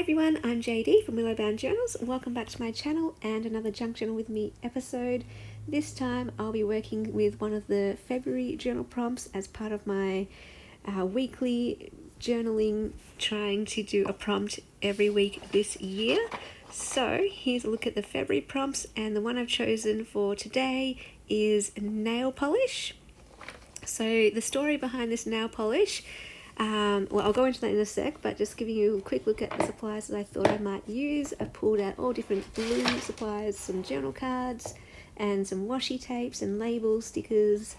everyone, I'm JD from Willowbound Journals. Welcome back to my channel and another Junk Journal with Me episode. This time I'll be working with one of the February journal prompts as part of my weekly journaling, trying to do a prompt every week this year. So here's a look at the February prompts, and the one I've chosen for today is nail polish. So the story behind this nail polish, well, I'll go into that in a sec, but just giving you a quick look at the supplies that I thought I might use. I pulled out all different blue supplies, some journal cards, and some washi tapes and labels, stickers,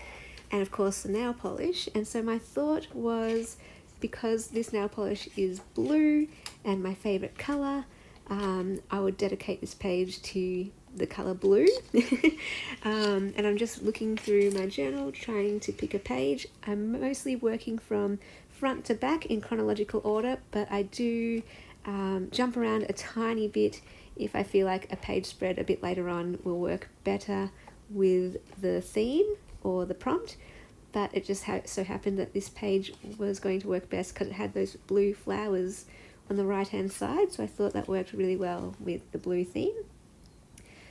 and of course the nail polish. And so my thought was, because this nail polish is blue and my favourite colour, I would dedicate this page to the colour blue. And I'm just looking through my journal trying to pick a page. I'm mostly working from front to back in chronological order, but I do jump around a tiny bit if I feel like a page spread a bit later on will work better with the theme or the prompt. But it just so happened that this page was going to work best because it had those blue flowers on the right hand side, so I thought that worked really well with the blue theme.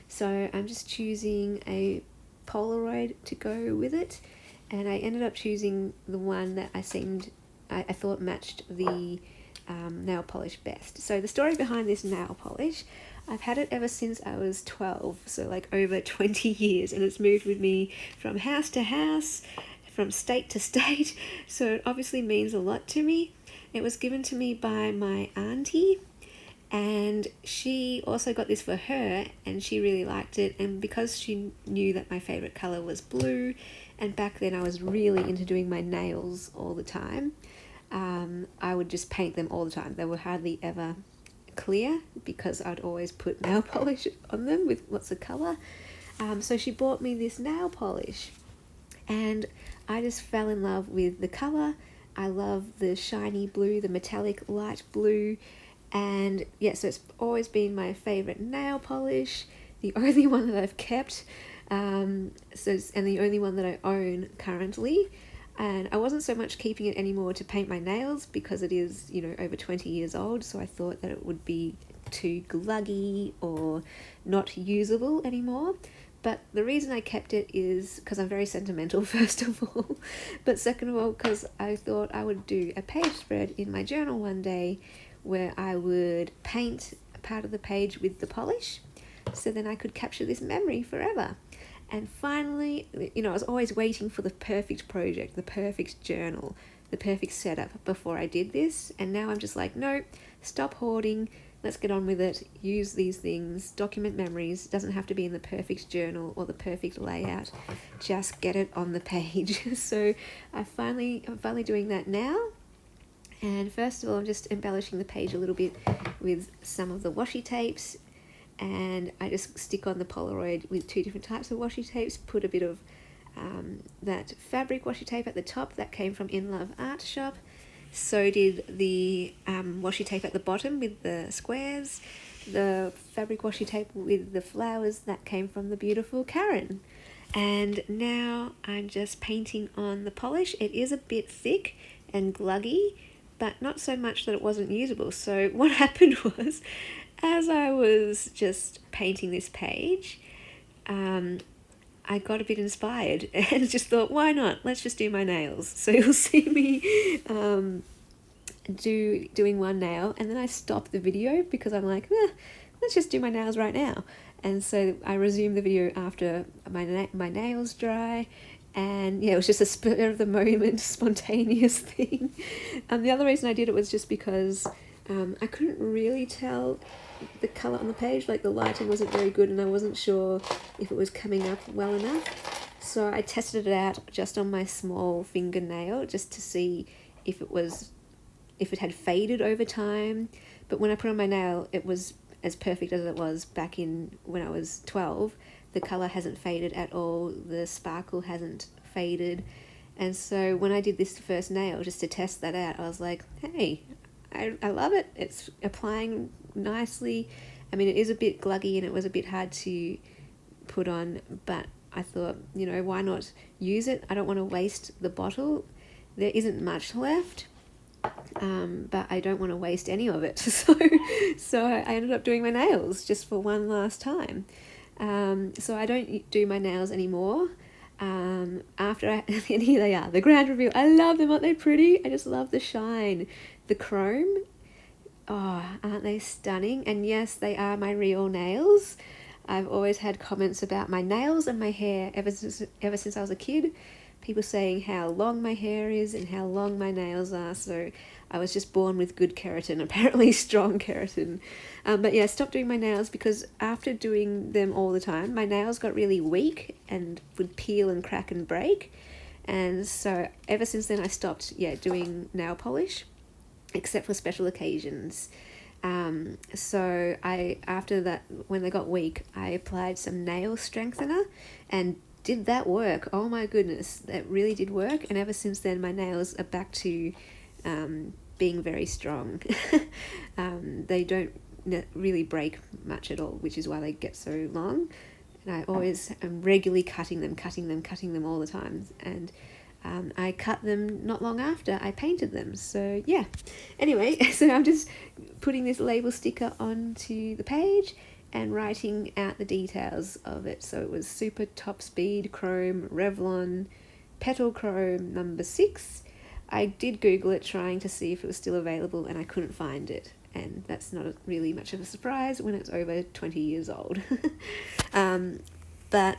So I'm just choosing a Polaroid to go with it, and I ended up choosing the one that I thought matched the nail polish best. So the story behind this nail polish, I've had it ever since I was 12, so like over 20 years, and it's moved with me from house to house, from state to state, so it obviously means a lot to me. It was given to me by my auntie, and she also got this for her, and she really liked it. And because she knew that my favorite color was blue, and back then I was really into doing my nails all the time, I would just paint them all the time. They were hardly ever clear because I'd always put nail polish on them with lots of color. So she bought me this nail polish, and I just fell in love with the color. I love the shiny blue, the metallic light blue. And yeah, so it's always been my favorite nail polish, the only one that I've kept, and the only one that I own currently. And I wasn't so much keeping it anymore to paint my nails because it is, over 20 years old, so I thought that it would be too gluggy or not usable anymore. But the reason I kept it is because I'm very sentimental, first of all, but second of all because I thought I would do a page spread in my journal one day where I would paint a part of the page with the polish, so then I could capture this memory forever. And finally, I was always waiting for the perfect project, the perfect journal, the perfect setup before I did this. And now I'm just like, no, stop hoarding. Let's get on with it. Use these things, document memories. It doesn't have to be in the perfect journal or the perfect layout. Just get it on the page. So I'm finally doing that now. And first of all, I'm just embellishing the page a little bit with some of the washi tapes, and I just stick on the Polaroid with two different types of washi tapes. Put a bit of that fabric washi tape at the top that came from In Love Art Shop. So did the washi tape at the bottom with the squares. The fabric washi tape with the flowers that came from the beautiful Karen. And now I'm just painting on the polish. It is a bit thick and gluggy, but not so much that it wasn't usable. So what happened was, as I was just painting this page, I got a bit inspired and just thought, why not? Let's just do my nails. So you'll see me doing one nail, and then I stop the video because I'm like, let's just do my nails right now. And so I resumed the video after my nails dry. And yeah, it was just a spur of the moment, spontaneous thing. And the other reason I did it was just because I couldn't really tell the colour on the page. Like, the lighting wasn't very good, and I wasn't sure if it was coming up well enough. So I tested it out just on my small fingernail just to see if it had faded over time. But when I put on my nail, it was as perfect as it was back in when I was 12. The colour hasn't faded at all, the sparkle hasn't faded. And so when I did this first nail, just to test that out, I was like, hey, I love it. It's applying nicely. I mean, it is a bit gluggy and it was a bit hard to put on, but I thought, why not use it? I don't want to waste the bottle. There isn't much left. but I don't want to waste any of it. So I ended up doing my nails just for one last time. So I don't do my nails anymore. And here they are, the grand reveal. I love them. Aren't they pretty? I just love the shine, the chrome. Oh, aren't they stunning? And yes, they are my real nails. I've always had comments about my nails and my hair ever since I was a kid. People saying how long my hair is and how long my nails are. So I was just born with good keratin, apparently strong keratin. But yeah, I stopped doing my nails because after doing them all the time, my nails got really weak and would peel and crack and break. And so ever since then, I stopped doing nail polish, except for special occasions. So after that, when they got weak, I applied some nail strengthener and did that work. Oh my goodness, that really did work. And ever since then, my nails are back to being very strong. They don't really break much at all, which is why they get so long. And I always am regularly cutting them all the time. And I cut them not long after I painted them. So yeah, anyway, so I'm just putting this label sticker onto the page and writing out the details of it. So it was super top speed chrome Revlon petal chrome number 6. I did Google it trying to see if it was still available, and I couldn't find it. And that's not really much of a surprise when it's over 20 years old. But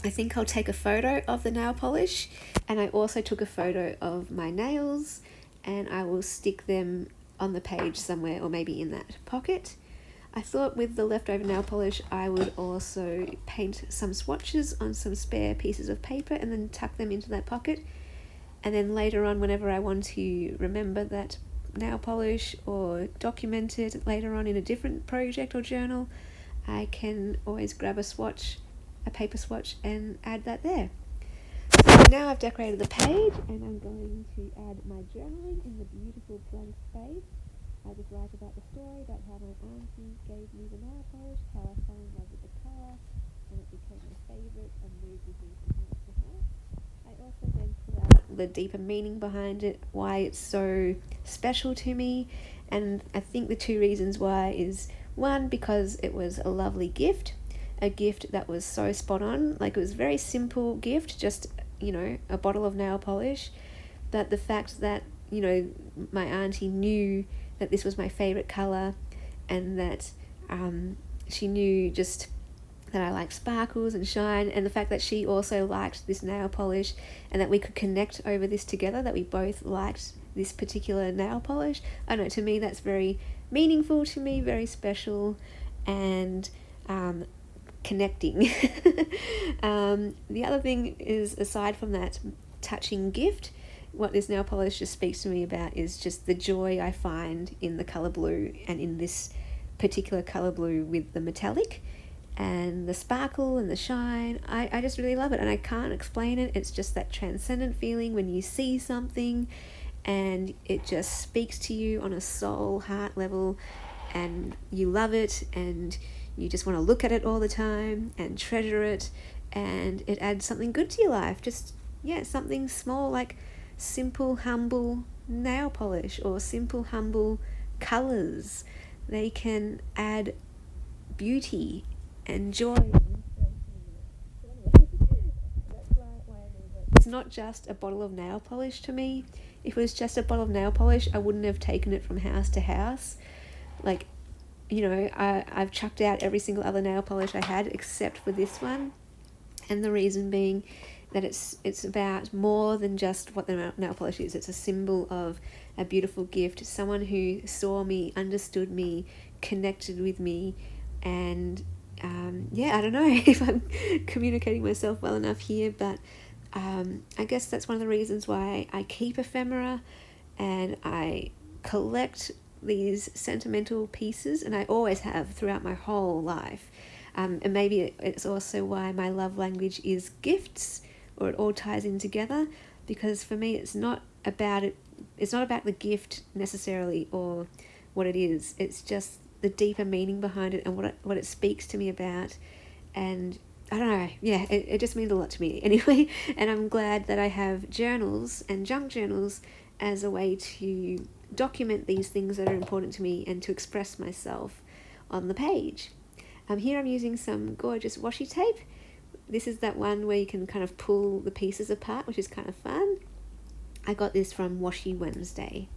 I think I'll take a photo of the nail polish, and I also took a photo of my nails, and I will stick them on the page somewhere, or maybe in that pocket. I thought with the leftover nail polish I would also paint some swatches on some spare pieces of paper and then tuck them into that pocket. And then later on, whenever I want to remember that nail polish or document it later on in a different project or journal, I can always grab a paper swatch, and add that there. So now I've decorated the page, and I'm going to add my journaling in the beautiful blank space. I just write about the story, about how my auntie gave me the nail polish, how I fell in love with the colour, and it became my favourite and moved with me from house to house. I also then put out the deeper meaning behind it, why it's so special to me, and I think the 2 reasons why is, 1, because it was a lovely gift, a gift that was so spot on. Like, it was a very simple gift, just, a bottle of nail polish, but the fact that, my auntie knew that this was my favourite colour, and that she knew just that I liked sparkles and shine, and the fact that she also liked this nail polish, and that we could connect over this together, that we both liked this particular nail polish. I don't know, to me that's very meaningful to me, very special, and connecting. The other thing is, aside from that touching gift, what this nail polish just speaks to me about is just the joy I find in the colour blue, and in this particular colour blue with the metallic and the sparkle and the shine. I just really love it, and I can't explain it. It's just that transcendent feeling when you see something and it just speaks to you on a soul, heart level, and you love it, and you just want to look at it all the time and treasure it, and it adds something good to your life. Just, something small, like simple, humble nail polish, or simple, humble colours. They can add beauty and joy. It's not just a bottle of nail polish to me. If it was just a bottle of nail polish, I wouldn't have taken it from house to house. Like, I've chucked out every single other nail polish I had except for this one. And the reason being that it's about more than just what the nail polish is. It's a symbol of a beautiful gift, someone who saw me, understood me, connected with me, and I don't know if I'm communicating myself well enough here, but I guess that's one of the reasons why I keep ephemera, and I collect these sentimental pieces, and I always have throughout my whole life. And maybe it's also why my love language is gifts, or it all ties in together, because for me it's not about the gift necessarily, or what it is. It's just the deeper meaning behind it, and what it speaks to me about. And I don't know, it just means a lot to me anyway. And I'm glad that I have journals and junk journals as a way to document these things that are important to me and to express myself on the page. Here I'm using some gorgeous washi tape. This is that one where you can kind of pull the pieces apart, which is kind of fun. I got this from Washi Wednesday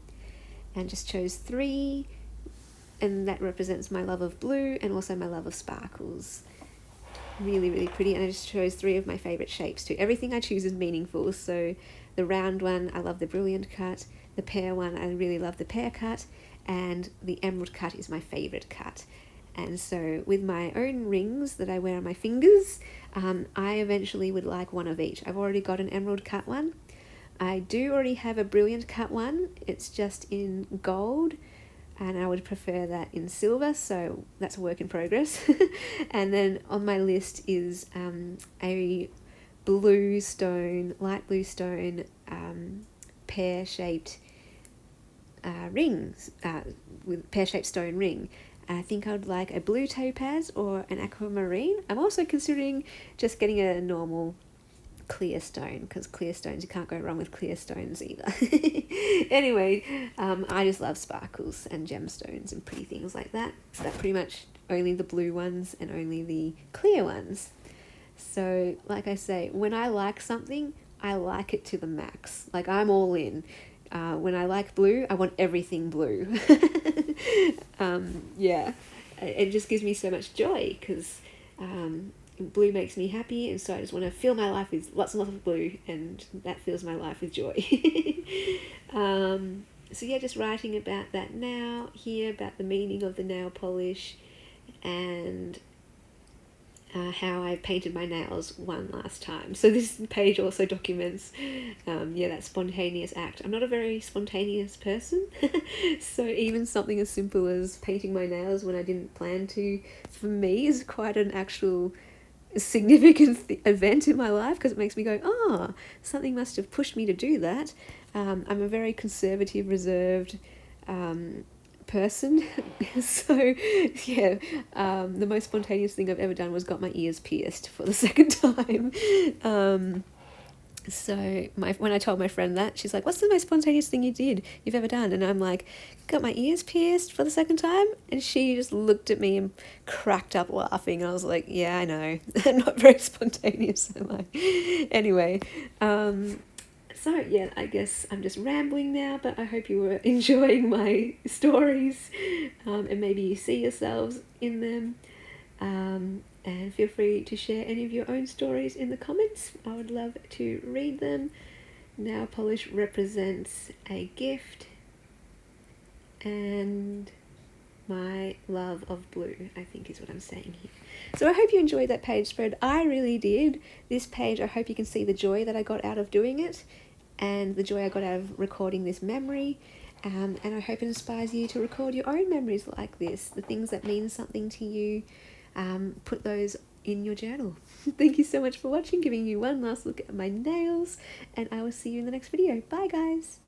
and just chose 3, and that represents my love of blue and also my love of sparkles. Really, really pretty. And I just chose 3 of my favorite shapes too. Everything I choose is meaningful. So the round one, I love the brilliant cut. The pear one, I really love the pear cut. And the emerald cut is my favorite cut. And so with my own rings that I wear on my fingers, I eventually would like one of each. I've already got an emerald cut one. I do already have a brilliant cut one. It's just in gold, and I would prefer that in silver, so that's a work in progress. And then on my list is a blue stone, light blue stone, pear-shaped rings, with pear-shaped stone ring. I think I would like a blue topaz or an aquamarine. I'm also considering just getting a normal clear stone, because clear stones, you can't go wrong with clear stones either. Anyway, I just love sparkles and gemstones and pretty things like that. So that's pretty much only the blue ones and only the clear ones. So like I say, when I like something, I like it to the max. Like, I'm all in. When I like blue, I want everything blue. Yeah, it just gives me so much joy, because blue makes me happy, and so I just want to fill my life with lots and lots of blue, and that fills my life with joy. So yeah, just writing about that now, here about the meaning of the nail polish, and how I painted my nails one last time. So this page also documents that spontaneous act. I'm not a very spontaneous person, so even something as simple as painting my nails when I didn't plan to, for me, is quite an actual significant event in my life, because it makes me go, something must have pushed me to do that. I'm a very conservative, reserved person. So yeah, the most spontaneous thing I've ever done was got my ears pierced for the second time. So when I told my friend that, she's like, what's the most spontaneous thing you've ever done? And I'm like, got my ears pierced for the second time? And she just looked at me and cracked up laughing. And I was like, yeah, I know. I'm not very spontaneous, am I? Anyway, so yeah, I guess I'm just rambling now, but I hope you were enjoying my stories, and maybe you see yourselves in them. And feel free to share any of your own stories in the comments. I would love to read them. Nail polish represents a gift and my love of blue, I think is what I'm saying here. So I hope you enjoyed that page spread. I really did. This page, I hope you can see the joy that I got out of doing it, and the joy I got out of recording this memory. And I hope it inspires you to record your own memories like this, the things that mean something to you. Put those in your journal. Thank you so much for watching, giving you one last look at my nails, and I will see you in the next video. Bye guys!